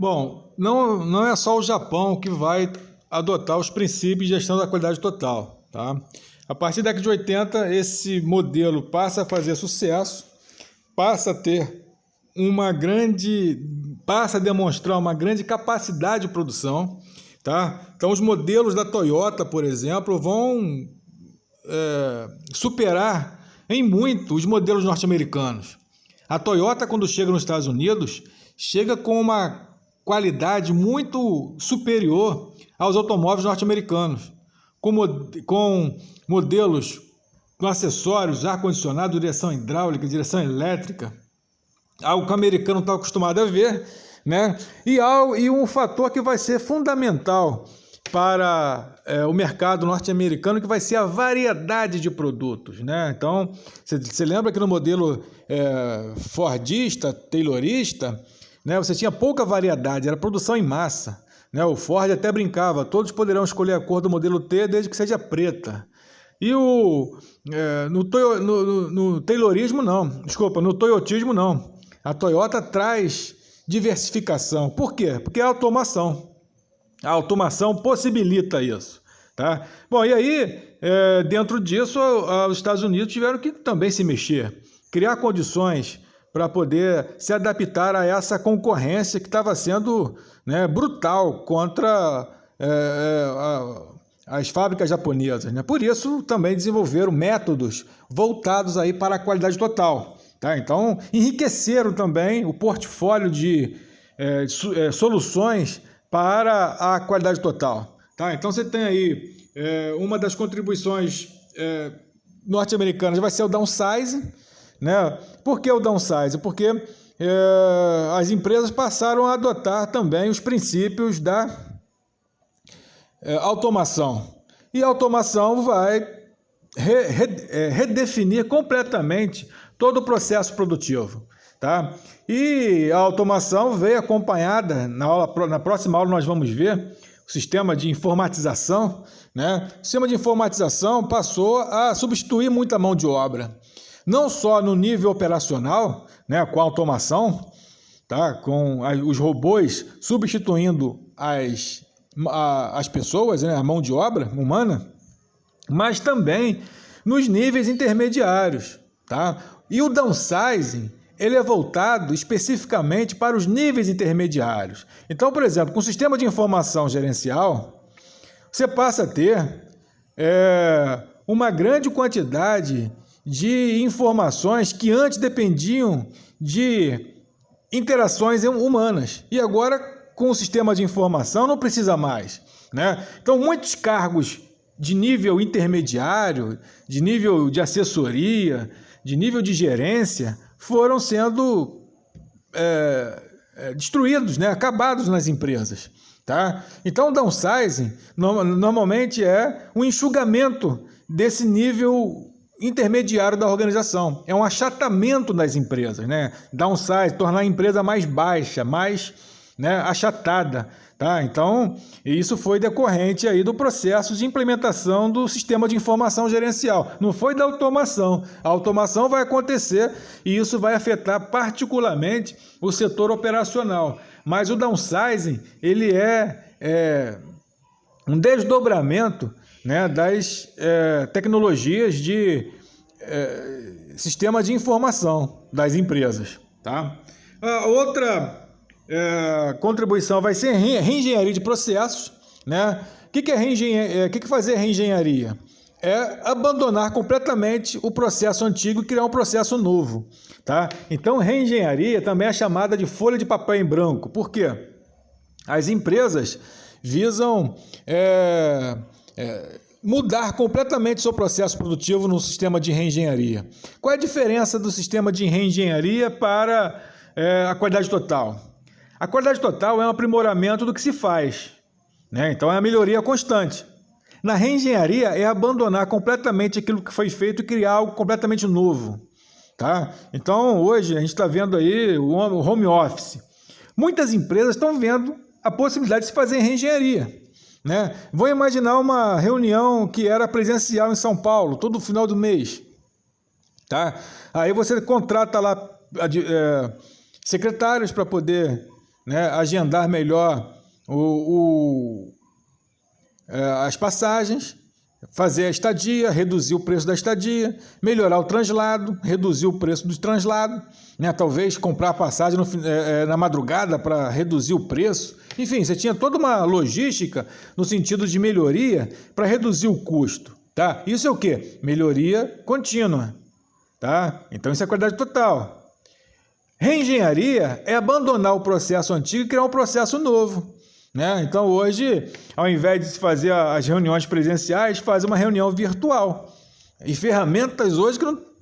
Bom, não é só o Japão que vai adotar os princípios de gestão da qualidade total, tá? A partir da década de 80, esse modelo passa a fazer sucesso, passa a ter passa a demonstrar uma grande capacidade de produção, tá? Então, os modelos da Toyota, por exemplo, vão superar em muito os modelos norte-americanos. A Toyota, quando chega nos Estados Unidos, chega com uma qualidade muito superior aos automóveis norte-americanos, com modelos com acessórios, ar-condicionado, direção hidráulica, direção elétrica, algo que o americano está acostumado a ver, né? E um fator que vai ser fundamental para o mercado norte-americano, que vai ser a variedade de produtos, né? Então, você lembra que no modelo fordista, taylorista, né, você tinha pouca variedade, era produção em massa, né? O Ford até brincava, todos poderão escolher a cor do modelo T desde que seja preta. E no taylorismo não, desculpa, no toyotismo não. A Toyota traz diversificação. Por quê? Porque é automação. A automação possibilita isso, tá? Bom, e aí, dentro disso, os Estados Unidos tiveram que também se mexer, criar condições para poder se adaptar a essa concorrência que estava sendo, né, brutal contra as fábricas japonesas, né? Por isso, também desenvolveram métodos voltados aí para a qualidade total, tá? Então, enriqueceram também o portfólio de soluções para a qualidade total, tá? Então, você tem aí uma das contribuições norte-americanas vai ser o downsizing, né? Por que o downsizing? Porque as empresas passaram a adotar também os princípios da automação. E a automação vai redefinir completamente todo o processo produtivo, tá? E a automação veio acompanhada, na próxima aula nós vamos ver, o sistema de informatização, né? O sistema de informatização passou a substituir muita mão de obra, não só no nível operacional, né, com a automação, tá? Com os robôs substituindo as pessoas, né, a mão de obra humana, mas também nos níveis intermediários, tá? E o downsizing, ele é voltado especificamente para os níveis intermediários. Então, por exemplo, com o sistema de informação gerencial, você passa a ter uma grande quantidade de informações que antes dependiam de interações humanas. E agora, com o sistema de informação, não precisa mais, né? Então, muitos cargos de nível intermediário, de nível de assessoria, de nível de gerência, foram sendo destruídos, né? Acabados nas empresas, tá? Então, o downsizing normalmente é um enxugamento desse nível intermediário da organização. É um achatamento das empresas, né? Downsize, tornar a empresa mais baixa, mais, né, achatada, tá? Então, isso foi decorrente aí do processo de implementação do sistema de informação gerencial. Não foi da automação. A automação vai acontecer e isso vai afetar particularmente o setor operacional. Mas o downsizing, ele é um desdobramento, né, das tecnologias de sistema de informação das empresas, tá? A outra contribuição vai ser reengenharia de processos, né? O que é reengenharia? Que fazer reengenharia? É abandonar completamente o processo antigo e criar um processo novo, tá? Então, reengenharia também é chamada de folha de papel em branco. Por quê? As empresas visam mudar completamente o seu processo produtivo no sistema de reengenharia. Qual é a diferença do sistema de reengenharia para a qualidade total? A qualidade total é um aprimoramento do que se faz, né? Então é a melhoria constante. Na reengenharia é abandonar completamente aquilo que foi feito e criar algo completamente novo, tá? Então hoje a gente está vendo aí o home office. Muitas empresas estão vendo a possibilidade de se fazer reengenharia, né? Vou imaginar uma reunião que era presencial em São Paulo, todo final do mês, tá? Aí você contrata lá secretários para poder né, agendar melhor as passagens, fazer a estadia, reduzir o preço da estadia, melhorar o translado, reduzir o preço do translado, né? Talvez comprar passagem na madrugada para reduzir o preço. Enfim, você tinha toda uma logística no sentido de melhoria para reduzir o custo. Tá? Isso é o quê? Melhoria contínua. Tá? Então isso é qualidade total. Reengenharia é abandonar o processo antigo e criar um processo novo. Né? Então hoje, ao invés de se fazer as reuniões presenciais, faz uma reunião virtual. E ferramentas hoje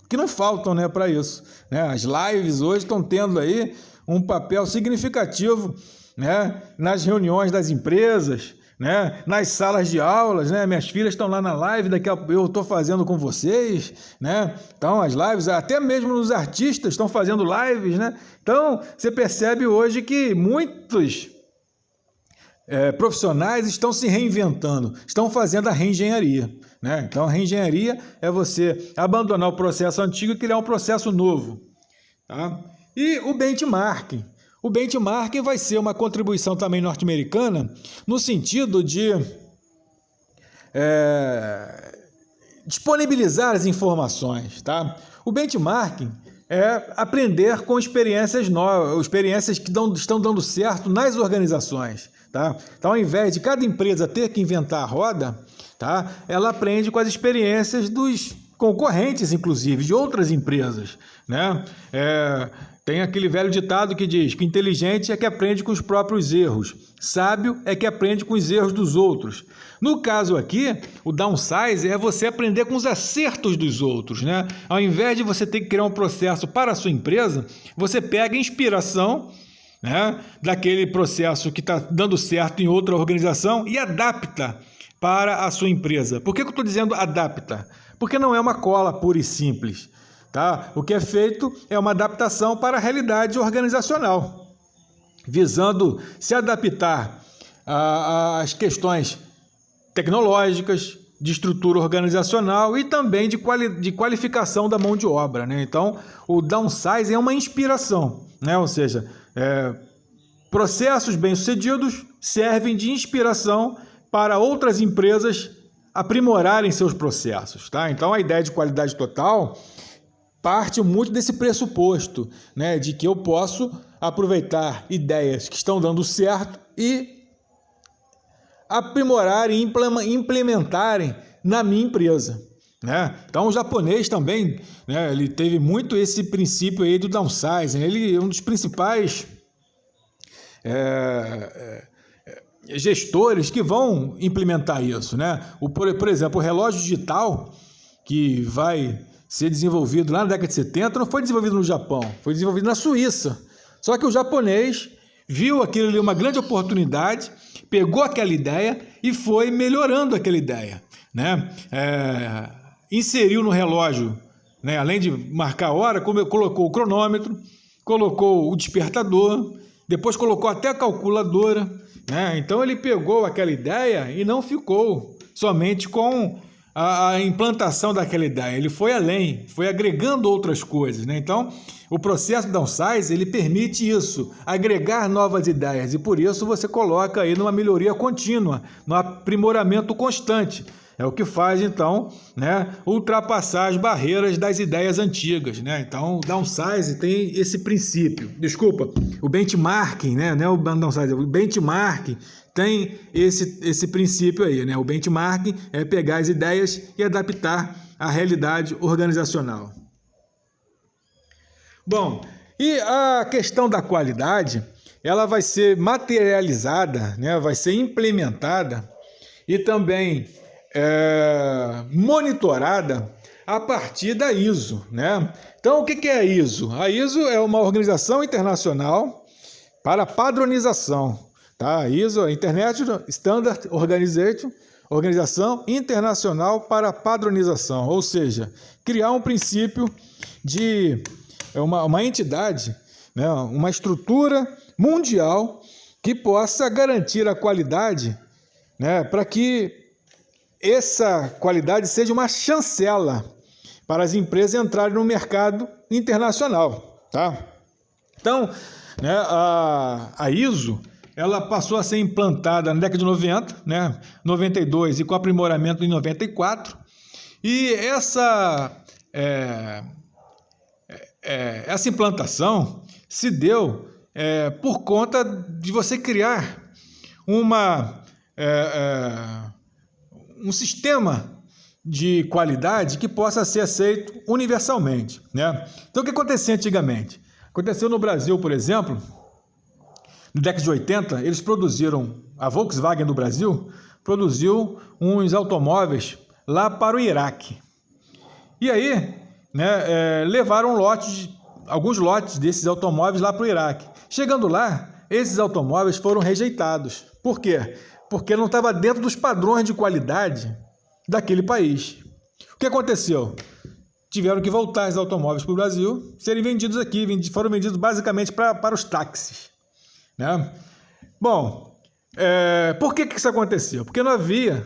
que não faltam, né, para isso. Né? As lives hoje estão tendo aí um papel significativo, né, nas reuniões das empresas, né, nas salas de aulas, né? Minhas filhas estão lá na live, daqui a pouco eu estou fazendo com vocês, né? Então as lives, até mesmo os artistas estão fazendo lives, né? Então você percebe hoje que muitos profissionais estão se reinventando, estão fazendo a reengenharia. Né? Então, a reengenharia é você abandonar o processo antigo e criar um processo novo. Tá? E o benchmarking. O benchmarking vai ser uma contribuição também norte-americana no sentido de disponibilizar as informações. Tá? O benchmarking é aprender com experiências novas, experiências que estão dando certo nas organizações. Tá? Então, ao invés de cada empresa ter que inventar a roda, tá? Ela aprende com as experiências dos concorrentes, inclusive, de outras empresas. Né? Tem aquele velho ditado que diz que inteligente é que aprende com os próprios erros, sábio é que aprende com os erros dos outros. No caso aqui, o downsize é você aprender com os acertos dos outros. Né? Ao invés de você ter que criar um processo para a sua empresa, você pega inspiração, né, daquele processo que está dando certo em outra organização e adapta para a sua empresa. Por que eu estou dizendo adapta? Porque não é uma cola pura e simples. Tá? O que é feito é uma adaptação para a realidade organizacional, visando se adaptar às questões tecnológicas, de estrutura organizacional e também de qualificação da mão de obra. Né? Então, o downsize é uma inspiração, né? Ou seja, processos bem-sucedidos servem de inspiração para outras empresas aprimorarem seus processos. Tá? Então, a ideia de qualidade total parte muito desse pressuposto, né, de que eu posso aproveitar ideias que estão dando certo e aprimorarem e implementarem na minha empresa. Né? Então, o japonês também, né, ele teve muito esse princípio aí do downsizing. Ele é um dos principais gestores que vão implementar isso. Né? Por exemplo, o relógio digital que vai ser desenvolvido lá na década de 70 não foi desenvolvido no Japão, foi desenvolvido na Suíça. Só que o japonês viu aquilo ali uma grande oportunidade, pegou aquela ideia e foi melhorando aquela ideia. Né? Inseriu no relógio, né, além de marcar a hora, colocou o cronômetro, colocou o despertador, depois colocou até a calculadora. Né? Então ele pegou aquela ideia e não ficou somente com a implantação daquela ideia, ele foi além, foi agregando outras coisas. Né? Então, o processo downsize, ele permite isso, agregar novas ideias, e por isso você coloca aí numa melhoria contínua, no aprimoramento constante. É o que faz, então, né, ultrapassar as barreiras das ideias antigas. Né? Então, o downsize tem esse princípio. Desculpa, o benchmarking, né? Não é o downsize, o benchmarking tem esse princípio aí. Né? O benchmarking é pegar as ideias e adaptar à realidade organizacional. Bom, e a questão da qualidade, ela vai ser materializada, né? Vai ser implementada e também monitorada a partir da ISO. Né? Então, o que é a ISO? A ISO é uma organização internacional para padronização. Tá? A ISO é International Standard Organization, Organização Internacional para Padronização, ou seja, criar um princípio de uma entidade, né? Uma estrutura mundial que possa garantir a qualidade, né? Para que essa qualidade seja uma chancela para as empresas entrarem no mercado internacional. Tá? Então, né, a ISO ela passou a ser implantada na década de 90, né, 92 e com aprimoramento em 94. E essa implantação se deu por conta de você criar um sistema de qualidade que possa ser aceito universalmente, né? Então, o que acontecia antigamente? Aconteceu no Brasil, por exemplo, na década de 80, eles produziram, a Volkswagen do Brasil produziu uns automóveis lá para o Iraque. E aí, né, levaram alguns lotes desses automóveis lá para o Iraque. Chegando lá, esses automóveis foram rejeitados. Por quê? Porque não estava dentro dos padrões de qualidade daquele país. O que aconteceu? Tiveram que voltar esses automóveis para o Brasil, serem vendidos aqui, foram vendidos basicamente para os táxis, né? Bom, por que isso aconteceu? Porque não havia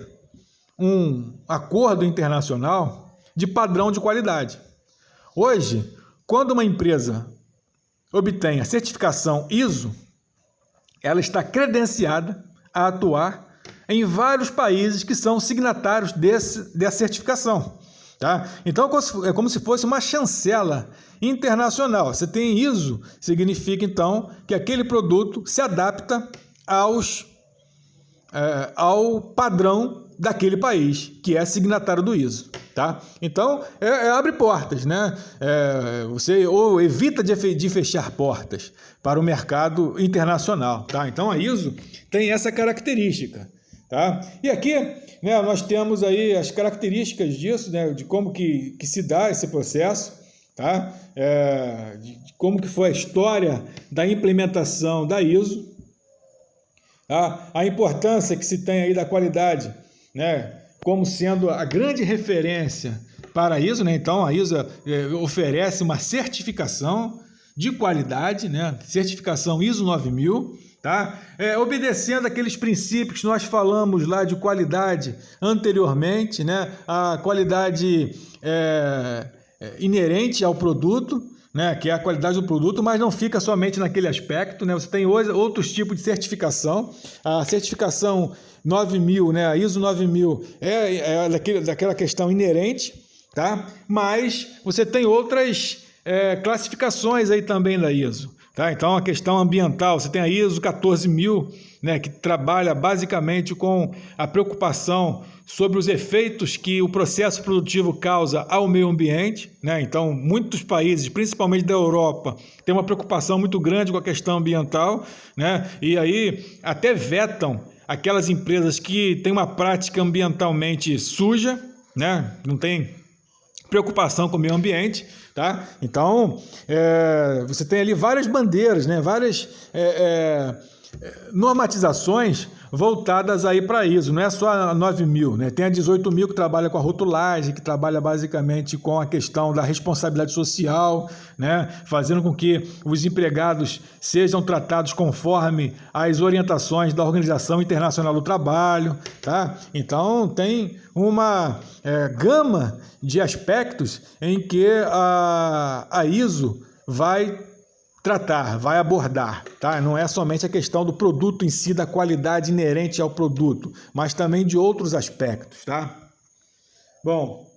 um acordo internacional de padrão de qualidade. Hoje, quando uma empresa obtém a certificação ISO, ela está credenciada a atuar em vários países que são signatários dessa certificação. Tá? Então, é como se fosse uma chancela internacional. Você tem ISO, significa então que aquele produto se adapta ao padrão daquele país, que é signatário do ISO. Tá? Então, abre portas, né? Você ou evita de fechar portas para o mercado internacional. Tá? Então, a ISO tem essa característica. Tá? E aqui, né, nós temos aí as características disso, né, de como que se dá esse processo, tá? De como que foi a história da implementação da ISO, tá? A importância que se tem aí da qualidade, né, como sendo a grande referência para a ISO, né? Então, a ISO oferece uma certificação de qualidade, né? Certificação ISO 9000, tá? Obedecendo aqueles princípios que nós falamos lá de qualidade anteriormente, né? A qualidade inerente ao produto, né? Que é a qualidade do produto, mas não fica somente naquele aspecto, né? Você tem outros tipos de certificação. A certificação 9000, né? A ISO 9000 daquela questão inerente, tá? Mas você tem outras classificações aí também da ISO. Tá? Então, a questão ambiental, você tem a ISO 14000, né, que trabalha basicamente com a preocupação sobre os efeitos que o processo produtivo causa ao meio ambiente, né? Então, muitos países, principalmente da Europa, têm uma preocupação muito grande com a questão ambiental, né? E aí até vetam aquelas empresas que têm uma prática ambientalmente suja, né? Não tem preocupação com o meio ambiente, tá? Então, você tem ali várias bandeiras, né? Várias normatizações voltadas aí para ISO, não é só a 9000, né? Tem a 18000 que trabalha com a rotulagem, que trabalha basicamente com a questão da responsabilidade social, né? Fazendo com que os empregados sejam tratados conforme as orientações da Organização Internacional do Trabalho, tá? Então, tem uma gama de aspectos em que a ISO vai tratar, vai abordar, tá? Não é somente a questão do produto em si, da qualidade inerente ao produto, mas também de outros aspectos, tá? Bom,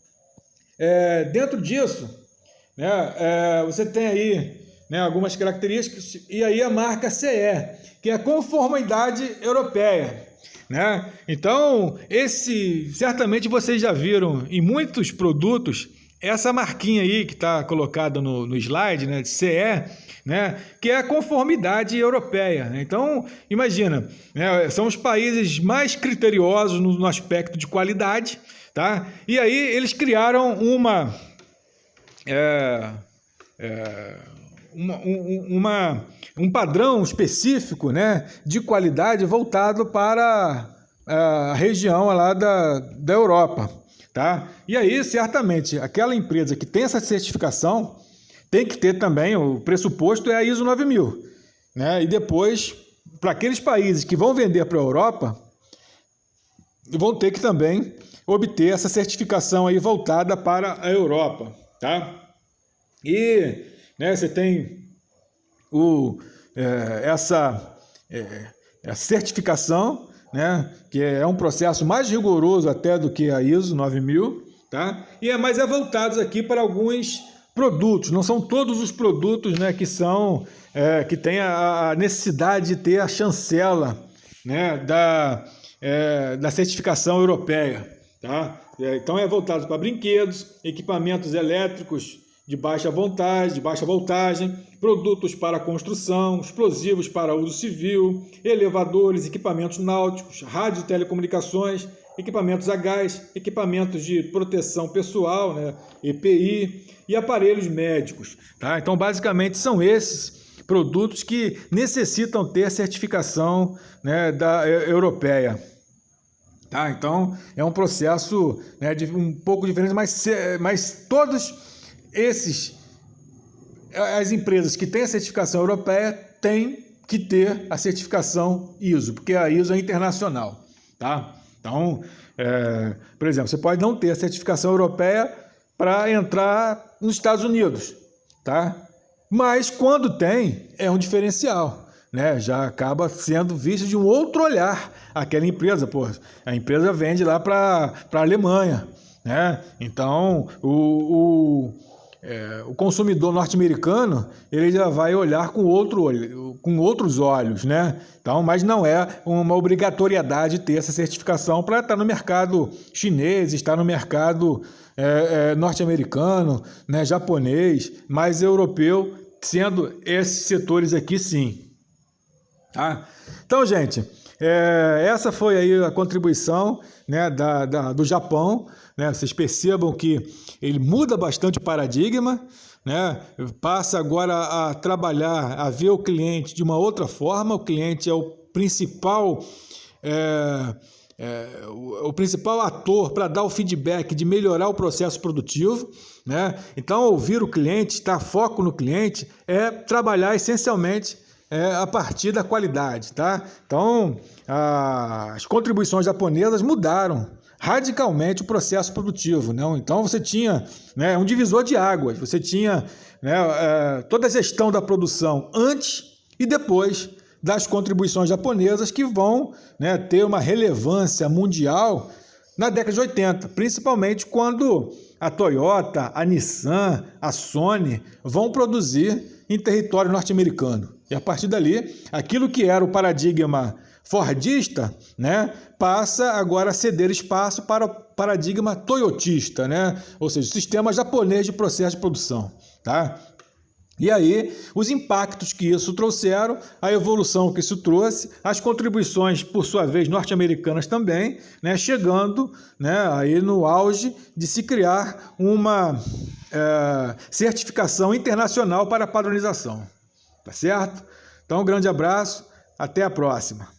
dentro disso, né, você tem aí, né, algumas características, e aí a marca CE, que é a conformidade europeia, né? Então, certamente vocês já viram em muitos produtos essa marquinha aí que está colocada no slide, né, de CE, né, que é a conformidade europeia, né? Então, imagina, né, são os países mais criteriosos no aspecto de qualidade, tá? E aí eles criaram um padrão específico, né, de qualidade voltado para a região lá da Europa. Tá? E aí, certamente, aquela empresa que tem essa certificação tem que ter também, o pressuposto é a ISO 9000. Né? E depois, para aqueles países que vão vender para a Europa, vão ter que também obter essa certificação aí voltada para a Europa. Tá? E, né, você tem essa certificação, né, que é um processo mais rigoroso até do que a ISO 9000, tá? Mas é voltado aqui para alguns produtos, não são todos os produtos, né, que têm a necessidade de ter a chancela, né, da certificação europeia, tá? Então é voltado para brinquedos, equipamentos elétricos de baixa voltagem, produtos para construção, explosivos para uso civil, elevadores, equipamentos náuticos, rádio e telecomunicações, equipamentos a gás, equipamentos de proteção pessoal, né, EPI, e aparelhos médicos. Tá? Então, basicamente, são esses produtos que necessitam ter certificação, né, europeia. Tá? Então, é um processo, né, um pouco diferente, mas todos as empresas que têm a certificação europeia têm que ter a certificação ISO, porque a ISO é internacional. Tá? Então, por exemplo, você pode não ter a certificação europeia para entrar nos Estados Unidos, tá? Mas quando tem, é um diferencial, né? Já acaba sendo visto de um outro olhar aquela empresa. Pô, a empresa vende lá para a Alemanha, né? Então, o consumidor norte-americano, ele já vai olhar com outros olhos, né? Então, mas não é uma obrigatoriedade ter essa certificação para estar no mercado chinês, estar no mercado norte-americano, né, japonês, mas europeu, sendo esses setores aqui sim. Tá? Então, gente, essa foi aí a contribuição, né, do Japão. Né? Vocês percebam que ele muda bastante o paradigma, né? Passa agora a trabalhar, a ver o cliente de uma outra forma. O cliente é o principal ator para dar o feedback de melhorar o processo produtivo, né? Então, ouvir o cliente, dar foco no cliente, é trabalhar essencialmente a partir da qualidade. Tá? Então, as contribuições japonesas mudaram radicalmente o processo produtivo, né? Então você tinha, né, um divisor de águas, você tinha, né, toda a gestão da produção antes e depois das contribuições japonesas, que vão, né, ter uma relevância mundial na década de 80, principalmente quando a Toyota, a Nissan, a Sony vão produzir em território norte-americano. E a partir dali, aquilo que era o paradigma fordista, né, passa agora a ceder espaço para o paradigma toyotista, né? Ou seja, o sistema japonês de processo de produção. Tá? E aí, os impactos que isso trouxeram, a evolução que isso trouxe, as contribuições, por sua vez, norte-americanas também, né, chegando, né, aí no auge de se criar uma certificação internacional para a padronização. Tá certo? Então, um grande abraço, até a próxima.